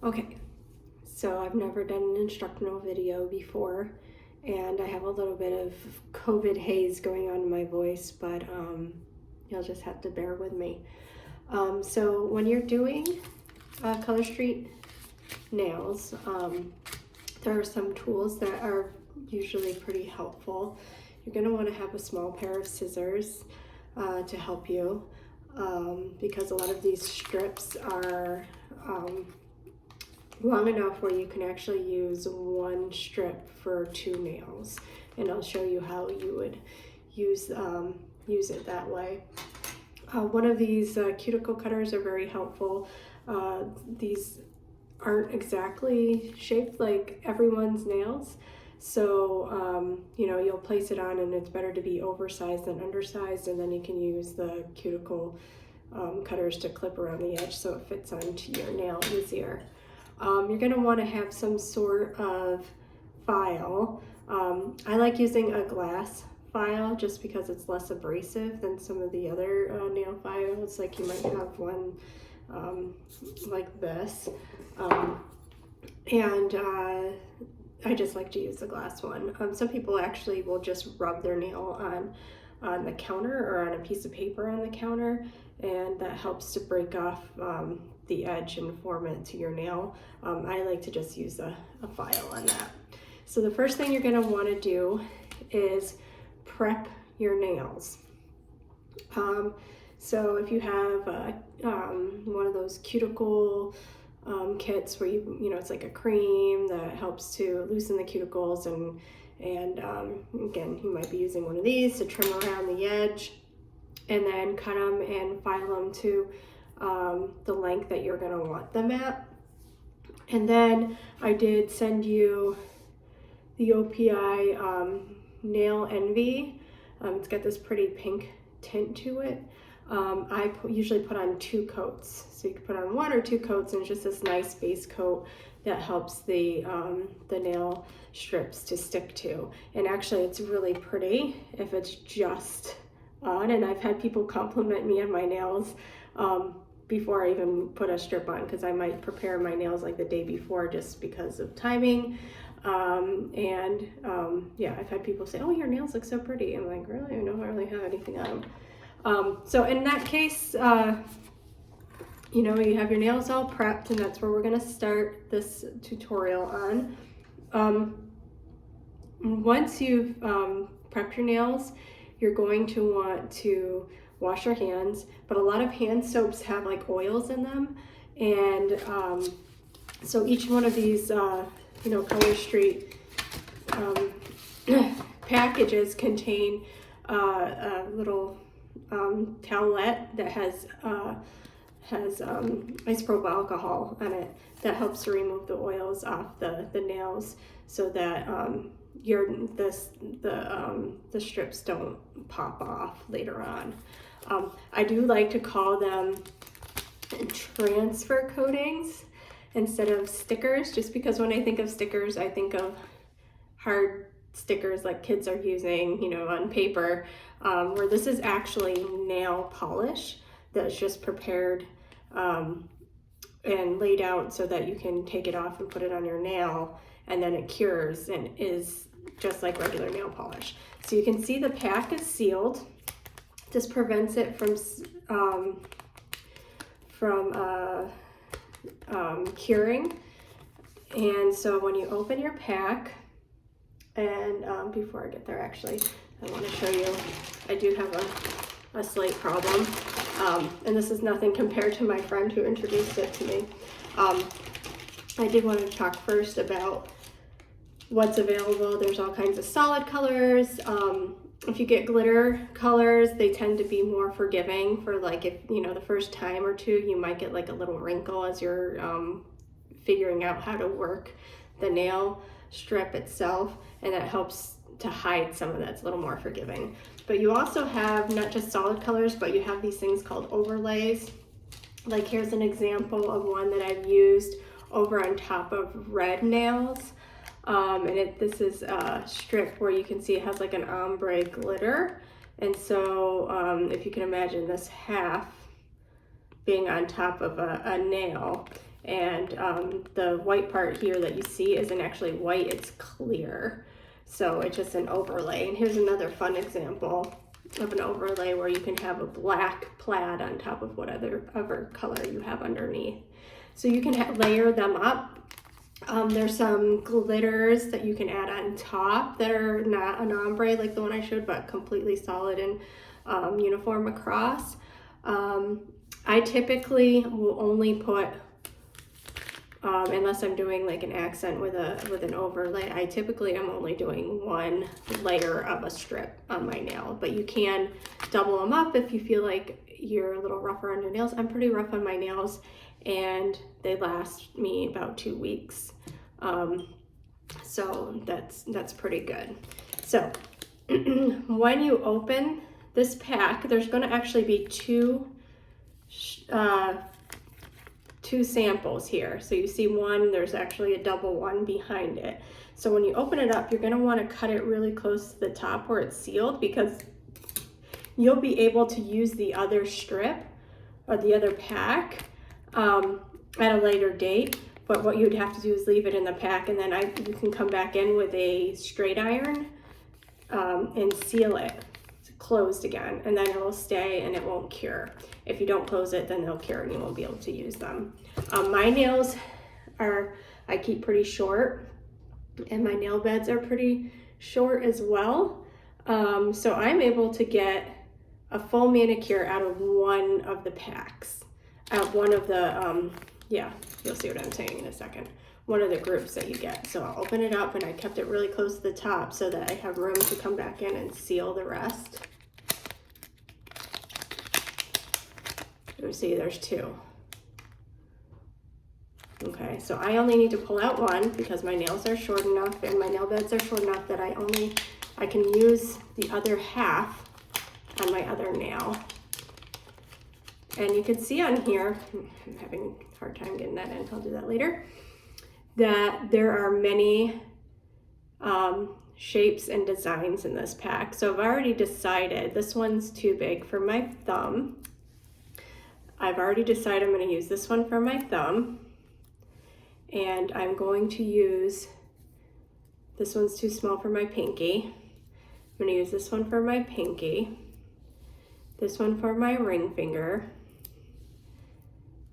Okay, so I've never done an instructional video before, and I have a little bit of COVID haze going on in my voice, but you'll just have to bear with me. So when you're doing Color Street nails, there are some tools that are usually pretty helpful. You're going to want to have a small pair of scissors to help you, because a lot of these strips are long enough where you can actually use one strip for 2 nails, and I'll show you how you would use it that way. One of these cuticle cutters are very helpful. These aren't exactly shaped like everyone's nails, so you know, you'll place it on and it's better to be oversized than undersized, and then you can use the cuticle cutters to clip around the edge so it fits onto your nail easier. You're going to want to have some sort of file. I like using a glass file just because it's less abrasive than some of the other nail files. Like you might have one like this, and I just like to use the glass one. Some people actually will just rub their nail on the counter or on a piece of paper on the counter, and that helps to break off the edge and form it to your nail. I like to just use a file on that. So the first thing you're going to want to do is prep your nails. So if you have one of those cuticle kits where you know, it's like a cream that helps to loosen the cuticles, and again, you might be using one of these to trim around the edge and then cut them and file them to the length that you're going to want them at. And then I did send you the OPI Nail Envy. It's got this pretty pink tint to it. I usually put on 2 coats, so you can put on 1 or 2 coats, and it's just this nice base coat that helps the nail strips to stick to. And actually, it's really pretty if it's just on, and I've had people compliment me on my nails before I even put a strip on, because I might prepare my nails like the day before just because of timing. Yeah, I've had people say, "Oh, your nails look so pretty." I'm like, really? I don't really have anything on them. So in that case, you know, you have your nails all prepped, and that's where we're going to start this tutorial on. Once you've prepped your nails, you're going to want to wash your hands, but a lot of hand soaps have like oils in them, and so each one of these you know, Color Street packages contain a little towelette that has isopropyl alcohol on it that helps to remove the oils off the nails, so that the strips don't pop off later on. I do like to call them transfer coatings instead of stickers, just because when I think of stickers, I think of hard stickers like kids are using, you know, on paper, where this is actually nail polish that's just prepared and laid out so that you can take it off and put it on your nail, and then it cures and is just like regular nail polish. So you can see the pack is sealed. This prevents it from curing. And so when you open your pack, and before I get there, actually, I want to show you, I do have a slight problem, and this is nothing compared to my friend who introduced it to me. I did want to talk first about what's available. There's all kinds of solid colors. If you get glitter colors, they tend to be more forgiving for, like, if, you know, the first time or two, you might get like a little wrinkle as you're figuring out how to work the nail strip itself, and that helps to hide some of that. It's a little more forgiving. But you also have not just solid colors, but you have these things called overlays. Like, here's an example of one that I've used over on top of red nails. And this is a strip where you can see it has like an ombre glitter. And so if you can imagine, this half being on top of a nail. And the white part here that you see isn't actually white, it's clear. So it's just an overlay. And here's another fun example of an overlay where you can have a black plaid on top of whatever color you have underneath. So you can layer them up. There's some glitters that you can add on top that are not an ombre like the one I showed, but completely solid and uniform across. I typically will only put, unless I'm doing like an accent with an overlay, I typically am only doing one layer of a strip on my nail, but you can double them up if you feel like you're a little rougher on your nails. I'm pretty rough on my nails and they last me about 2 weeks. So that's pretty good. So when you open this pack, there's going to actually be two samples here. So you see one, there's actually a double one behind it. So when you open it up, you're going to want to cut it really close to the top where it's sealed, because you'll be able to use the other strip or the other pack at a later date. But what you'd have to do is leave it in the pack, and then you can come back in with a straight iron and seal it closed again, and then it will stay and it won't cure. If you don't close it, then they'll cure and you won't be able to use them. My nails I keep pretty short, and my nail beds are pretty short as well. So I'm able to get a full manicure out of one of the packs, one of the, yeah, you'll see what I'm saying in a second. One of the groups that you get. So I'll open it up, and I kept it really close to the top so that I have room to come back in and seal the rest. You see there's two. Okay, so I only need to pull out one because my nails are short enough and my nail beds are short enough that I can use the other half on my other nail. And you can see on here, I'm having a hard time getting that in, I'll do that later, that there are many shapes and designs in this pack. So I've already decided this one's too big for my thumb. I've already decided I'm going to use this one for my thumb, and I'm going to use, this one's too small for my pinky. I'm going to use this one for my pinky, this one for my ring finger,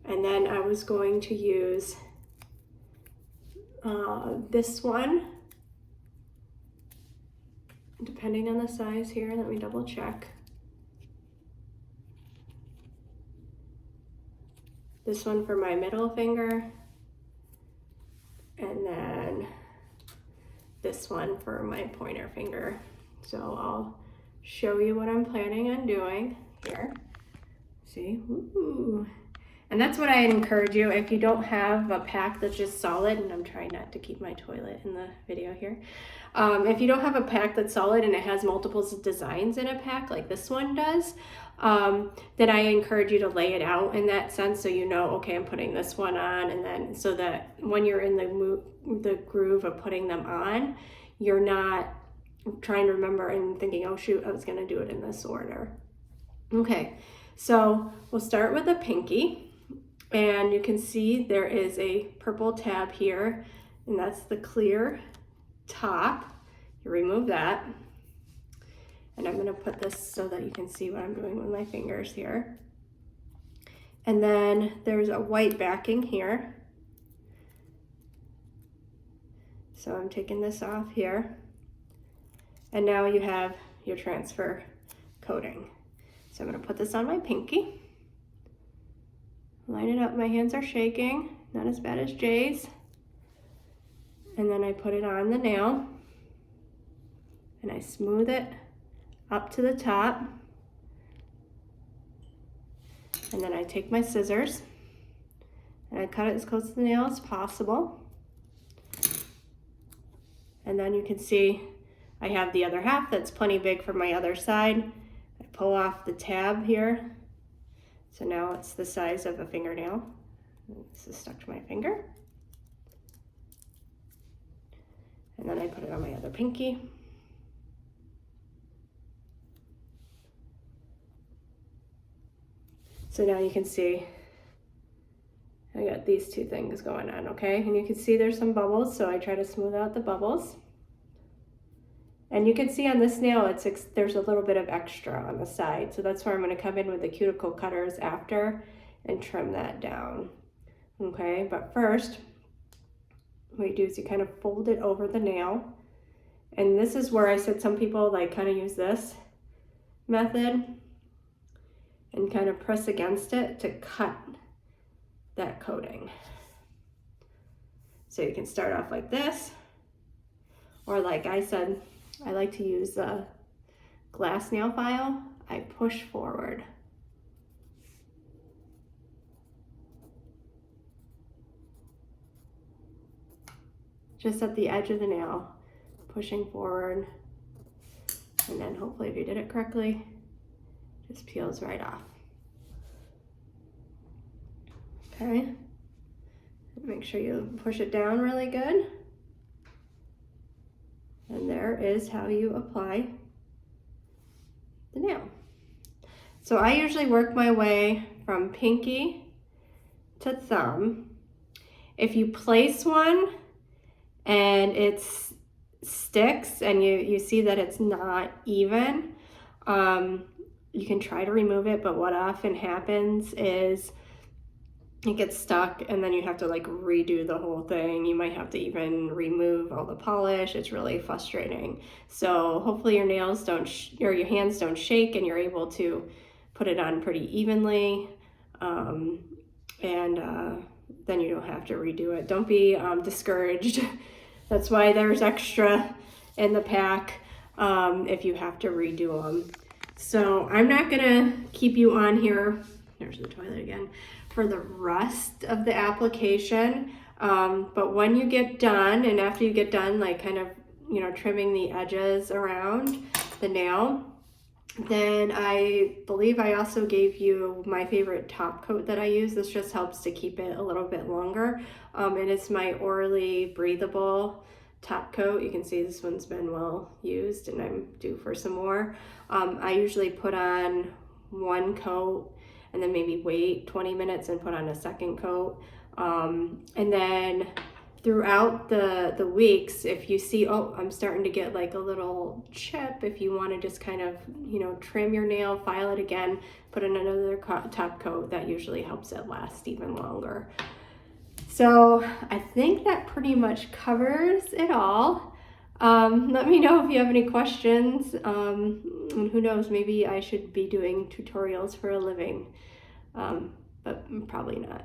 and then I was going to use this one, depending on the size here. Let me double check. This one for my middle finger, and then this one for my pointer finger. So I'll show you what I'm planning on doing here. See, ooh. And that's what I encourage you, if you don't have a pack that's just solid, and I'm trying not to keep my toilet in the video here. If you don't have a pack that's solid and it has multiple designs in a pack like this one does, then I encourage you to lay it out in that sense, so you know, okay, I'm putting this one on, and then so that when you're in the groove of putting them on, you're not trying to remember and thinking, oh shoot, I was gonna do it in this order. Okay, so we'll start with the pinky. And you can see there is a purple tab here, and that's the clear top. You remove that. And I'm going to put this so that you can see what I'm doing with my fingers here. And then there's a white backing here. So I'm taking this off here. And now you have your transfer coating. So I'm going to put this on my pinky. Line it up, my hands are shaking, not as bad as Jay's. And then I put it on the nail, and I smooth it up to the top. And then I take my scissors, and I cut it as close to the nail as possible. And then you can see I have the other half that's plenty big for my other side. I pull off the tab here. So now it's the size of a fingernail. This is stuck to my finger. And then I put it on my other pinky. So now you can see I got these two things going on, okay? And you can see there's some bubbles, so I try to smooth out the bubbles. And you can see on this nail, there's a little bit of extra on the side. So that's where I'm gonna come in with the cuticle cutters after and trim that down, okay? But first, what you do is you kind of fold it over the nail. And this is where I said some people like kind of use this method and kind of press against it to cut that coating. So you can start off like this, or like I said, I like to use the glass nail file. I push forward. Just at the edge of the nail, pushing forward. And then hopefully if you did it correctly, just peels right off. Okay, make sure you push it down really good. And there is how you apply the nail. So I usually work my way from pinky to thumb. If you place one and it sticks and you see that it's not even, you can try to remove it, but what often happens is it gets stuck and then you have to like redo the whole thing. You might have to even remove all the polish. It's really frustrating. So hopefully your nails don't, or your hands don't shake and you're able to put it on pretty evenly. Then you don't have to redo it. Don't be discouraged. That's why there's extra in the pack if you have to redo them. So I'm not gonna keep you on here. There's the toilet again. For the rest of the application, but when you get done, and after you get done, like kind of, you know, trimming the edges around the nail, then I believe I also gave you my favorite top coat that I use. This just helps to keep it a little bit longer, and it's my Orly breathable top coat. You can see this one's been well used and I'm due for some more. I usually put on one coat and then maybe wait 20 minutes and put on a second coat. And then throughout the weeks, if you see, oh, I'm starting to get like a little chip, if you want to just kind of, you know, trim your nail, file it again, put in another top coat, that usually helps it last even longer. So I think that pretty much covers it all. Let me know if you have any questions, and who knows, maybe I should be doing tutorials for a living, but probably not.